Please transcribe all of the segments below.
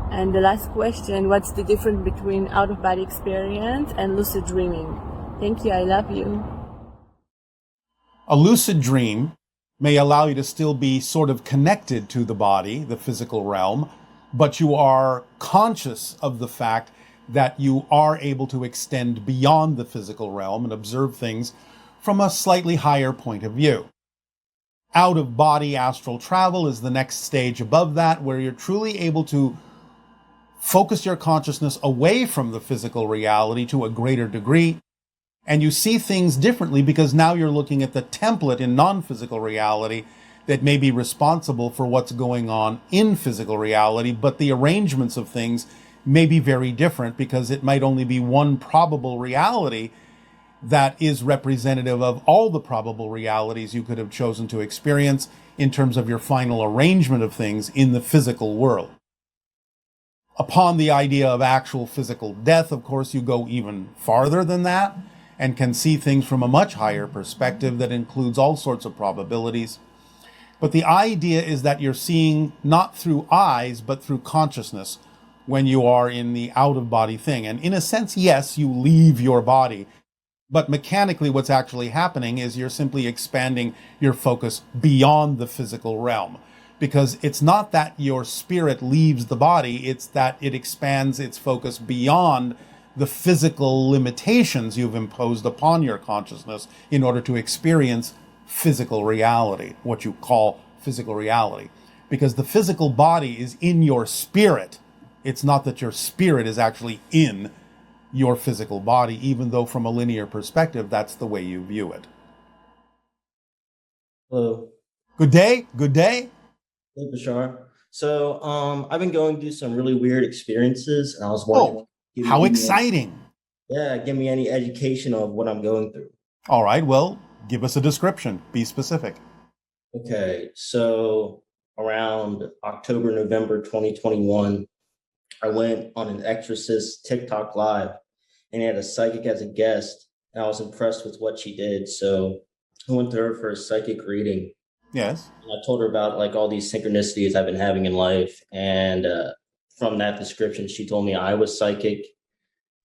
And the last question, what's the difference between out-of-body experience and lucid dreaming? Thank you, I love you. A lucid dream may allow you to still be sort of connected to the body, the physical realm, but you are conscious of the fact that you are able to extend beyond the physical realm and observe things from a slightly higher point of view. Out-of-body astral travel is the next stage above that, where you're truly able to focus your consciousness away from the physical reality to a greater degree, and you see things differently because now you're looking at the template in non-physical reality that may be responsible for what's going on in physical reality, but the arrangements of things may be very different because it might only be one probable reality that is representative of all the probable realities you could have chosen to experience in terms of your final arrangement of things in the physical world. Upon the idea of actual physical death, of course, you go even farther than that and can see things from a much higher perspective that includes all sorts of probabilities. But the idea is that you're seeing not through eyes, but through consciousness when you are in the out-of-body thing. And in a sense, yes, you leave your body. But mechanically, what's actually happening is you're simply expanding your focus beyond the physical realm. Because it's not that your spirit leaves the body, it's that it expands its focus beyond the physical limitations you've imposed upon your consciousness in order to experience physical reality, what you call physical reality. Because the physical body is in your spirit. It's not that your spirit is actually in your physical body, even though from a linear perspective, that's the way you view it. Hello. Good day. Good day. Hey, Bashar. So I've been going through some really weird experiences, and I was wondering, how exciting. Give me any education of what I'm going through. All right, well, give us a description. Be specific. Okay, so around October, November 2021, I went on an Exorcist TikTok live, and had a psychic as a guest, and I was impressed with what she did. So I went to her for a psychic reading. Yes. And I told her about like all these synchronicities I've been having in life, and from that description, she told me I was psychic,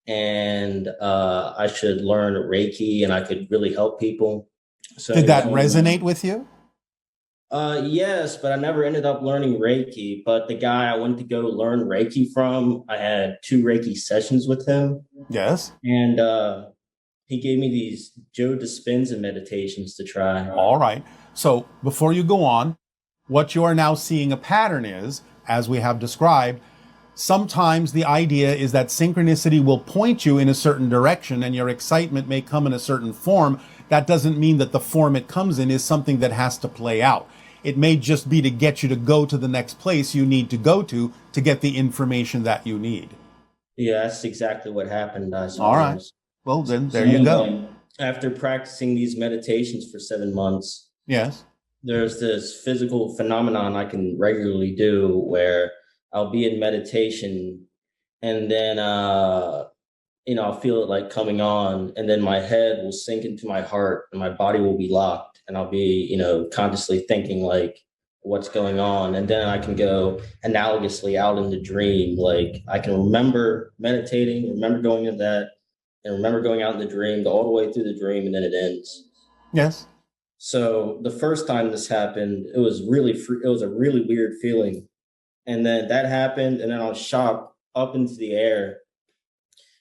and I should learn Reiki, and I could really help people. So did that resonate with you? Yes, but I never ended up learning Reiki. But the guy I went to go learn Reiki from, I had 2 Reiki sessions with him. Yes. And he gave me these Joe Dispenza meditations to try. All right. So before you go on, what you are now seeing a pattern is, as we have described, sometimes the idea is that synchronicity will point you in a certain direction and your excitement may come in a certain form. That doesn't mean that the form it comes in is something that has to play out. It may just be to get you to go to the next place you need to go to get the information that you need. Yeah, that's exactly what happened. All right. Well, then there you go. After practicing these meditations for 7 months, yes, there's this physical phenomenon I can regularly do where I'll be in meditation and then, I'll feel it like coming on, and then my head will sink into my heart and my body will be locked, and I'll be, consciously thinking like what's going on. And then I can go analogously out in the dream. Like I can remember meditating, remember going into that, and remember going out in the dream, go all the way through the dream, and then it ends. Yes. So the first time this happened, it was a really weird feeling. And then that happened, and then I was shot up into the air,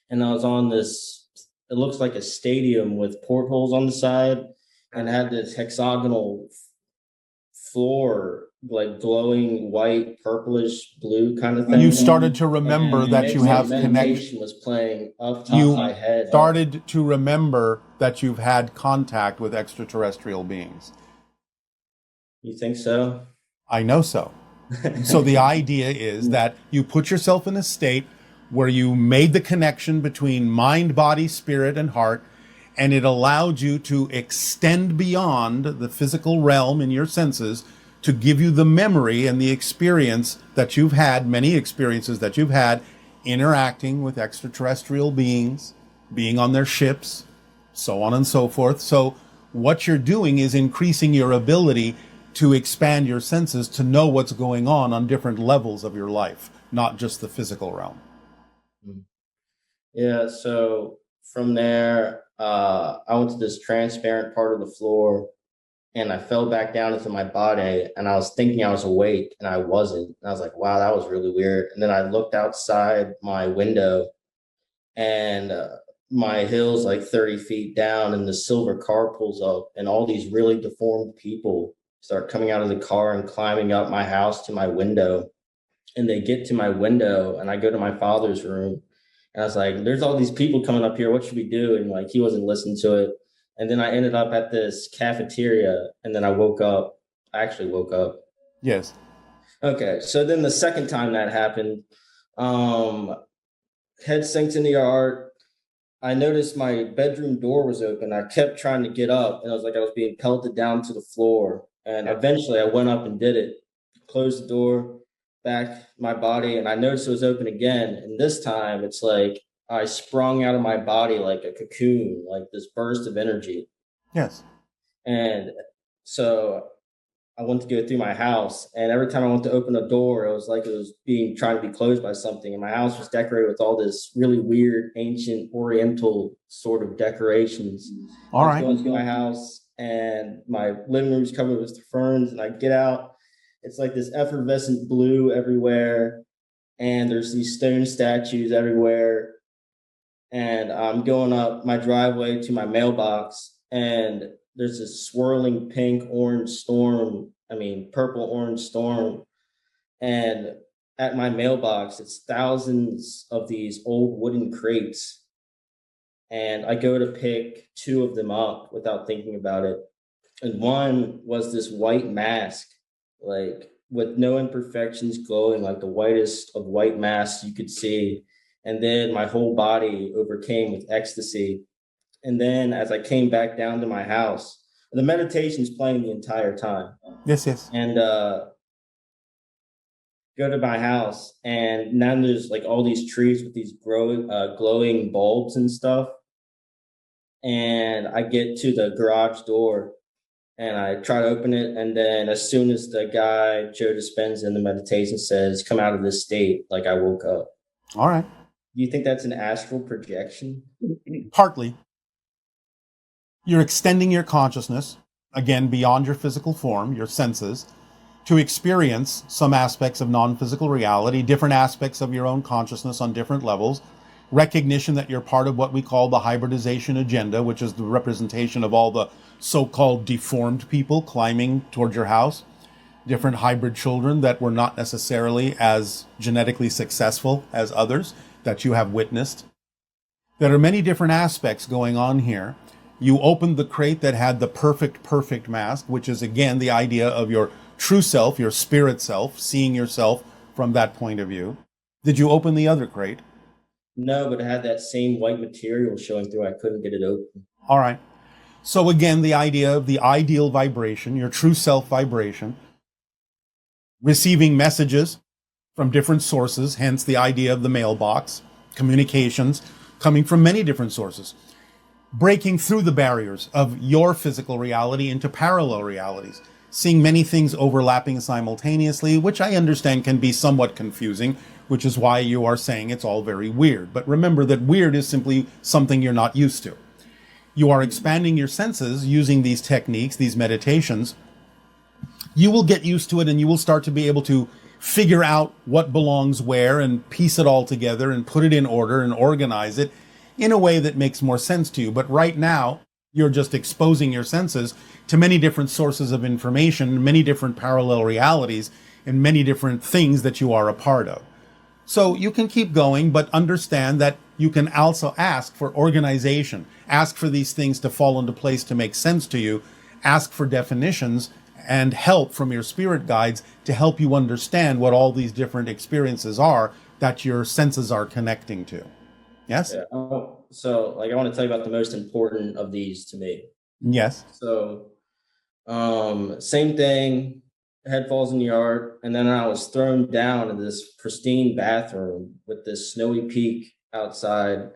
and I was on this, it looks like a stadium with portholes on the side, and had this hexagonal floor, like glowing white, purplish, blue kind of thing. You started to remember that you have connection was playing up top of my head. Started to remember that you've had contact with extraterrestrial beings. You think so? I know so. So the idea is that you put yourself in a state where you made the connection between mind, body, spirit, and heart, and it allowed you to extend beyond the physical realm in your senses to give you the memory and the experience that you've had, many experiences that you've had, interacting with extraterrestrial beings, being on their ships, so on and so forth. So what you're doing is increasing your ability to expand your senses to know what's going on different levels of your life. not just the physical realm. Yeah, so from there, I went to this transparent part of the floor and I fell back down into my body and I was thinking I was awake and I wasn't. And I was like, wow, that was really weird. And then I looked outside my window and my hill's like 30 feet down and the silver car pulls up and all these really deformed people start coming out of the car and climbing up my house to my window. And they get to my window and I go to my father's room and I was like, there's all these people coming up here. What should we do? And like, he wasn't listening to it. And then I ended up at this cafeteria and then I woke up. I actually woke up. Yes. Okay. So then the second time that happened, um, head sinks in the yard. I noticed my bedroom door was open. I kept trying to get up and I was like, I was being pelted down to the floor. And eventually I went up and did it, closed the door, back my body, and I noticed it was open again. And this time it's like I sprung out of my body like a cocoon, like this burst of energy. Yes. And so I went to go through my house, and every time I went to open a door, it was like it was being trying to be closed by something. And my house was decorated with all this really weird, ancient, Oriental sort of decorations. All I was right. going through my house, and my living room's covered with ferns, and I get out. It's like this effervescent blue everywhere, and there's these stone statues everywhere. And I'm going up my driveway to my mailbox, and there's this swirling pink orange storm. I mean, purple orange storm. And at my mailbox, it's thousands of these old wooden crates. And I go to pick two of them up without thinking about it. And one was this white mask, like with no imperfections, glowing like the whitest of white masks you could see. And then my whole body overcame with ecstasy. And then as I came back down to my house, the meditation's playing the entire time. Yes, yes. And go to my house, and now there's like all these trees with these glowing bulbs and stuff. And I get to the garage door, and I try to open it. And then as soon as the guy, Joe Dispenza, in the meditation says, come out of this state, like I woke up. All right. Do you think that's an astral projection? Partly. You're extending your consciousness, again, beyond your physical form, your senses, to experience some aspects of non-physical reality, different aspects of your own consciousness on different levels, recognition that you're part of what we call the hybridization agenda, which is the representation of all the so-called deformed people climbing towards your house, different hybrid children that were not necessarily as genetically successful as others that you have witnessed. There are many different aspects going on here. You opened the crate that had the perfect mask, which is again the idea of your true self, your spirit self, seeing yourself from that point of view. Did you open the other crate? No, but it had that same white material showing through. I couldn't get it open. All right. So again, the idea of the ideal vibration, your true self vibration, receiving messages from different sources, hence the idea of the mailbox, communications coming from many different sources, breaking through the barriers of your physical reality into parallel realities, seeing many things overlapping simultaneously, which I understand can be somewhat confusing, which is why you are saying it's all very weird. But remember that weird is simply something you're not used to. You are expanding your senses using these techniques, these meditations. You will get used to it and you will start to be able to figure out what belongs where and piece it all together and put it in order and organize it in a way that makes more sense to you. But right now, you're just exposing your senses to many different sources of information, many different parallel realities, and many different things that you are a part of. So you can keep going, but understand that you can also ask for organization, ask for these things to fall into place to make sense to you, ask for definitions and help from your spirit guides to help you understand what all these different experiences are that your senses are connecting to. Yes? Yeah. Oh, so like I want to tell you about the most important of these to me. Yes. So same thing, head falls in the yard, and then I was thrown down in this pristine bathroom with this snowy peak outside,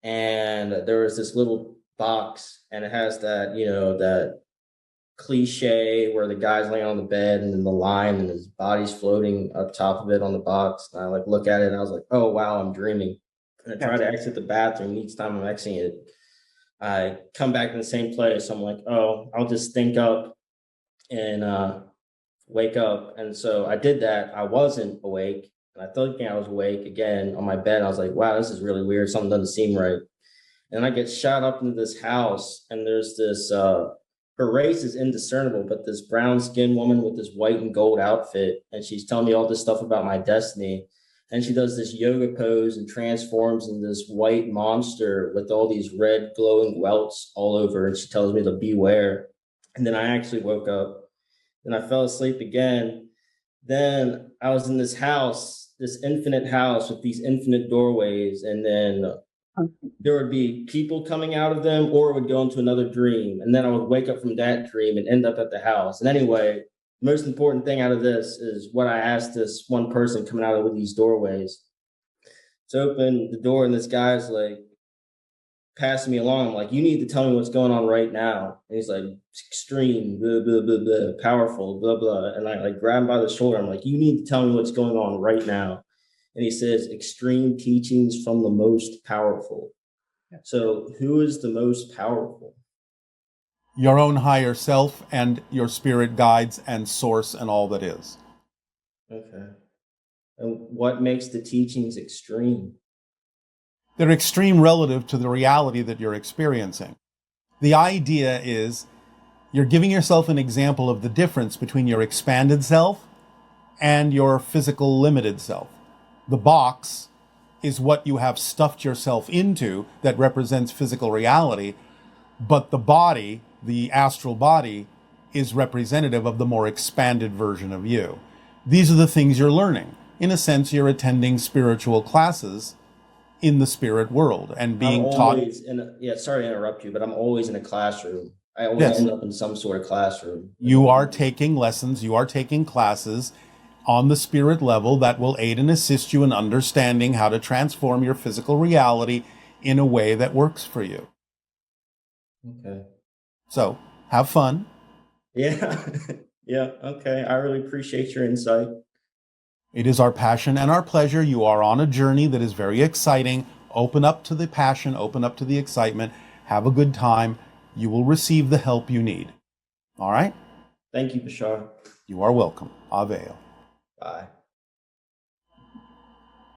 and there was this little box, and it has that, that cliche where the guy's laying on the bed and then the line and his body's floating up top of it on the box. And I like look at it and I was like, oh wow, I'm dreaming. And I try to exit the bathroom. Each time I'm exiting it, I come back in the same place. I'm like, oh, I'll just think up and wake up. And so I did that. I wasn't awake. And I thought I was awake again on my bed. I was like, wow, this is really weird. Something doesn't seem right. And I get shot up into this house, and there's this her race is indiscernible, but this brown skinned woman with this white and gold outfit, and she's telling me all this stuff about my destiny. And she does this yoga pose and transforms into this white monster with all these red glowing welts all over. And she tells me to beware. And then I actually woke up and I fell asleep again. Then I was in this house, this infinite house with these infinite doorways. And then there would be people coming out of them, or it would go into another dream. And then I would wake up from that dream and end up at the house. And anyway, the most important thing out of this is what I asked this one person coming out of these doorways to open the door. And this guy's like passing me along. I'm like, you need to tell me what's going on right now. And he's like, extreme, blah, blah, blah, blah, powerful, blah, blah. And I like grab him by the shoulder. I'm like, you need to tell me what's going on right now. And he says, extreme teachings from the most powerful. So who is the most powerful? Your own higher self and your spirit guides and source and all that is. Okay. And what makes the teachings extreme? They're extreme relative to the reality that you're experiencing. The idea is you're giving yourself an example of the difference between your expanded self and your physical limited self. The box is what you have stuffed yourself into that represents physical reality, but the body, the astral body, is representative of the more expanded version of you. These are the things you're learning. In a sense, you're attending spiritual classes in the spirit world and being taught. Sorry to interrupt you, but I'm always in a classroom. I always end up in some sort of classroom. You are taking lessons, you are taking classes on the spirit level that will aid and assist you in understanding how to transform your physical reality in a way that works for you. Okay. So, have fun. Yeah. Yeah. Okay. I really appreciate your insight. It is our passion and our pleasure. You are on a journey that is very exciting. Open up to the passion, open up to the excitement. Have a good time. You will receive the help you need. All right? Thank you, Bashar. You are welcome. Avail. Bye.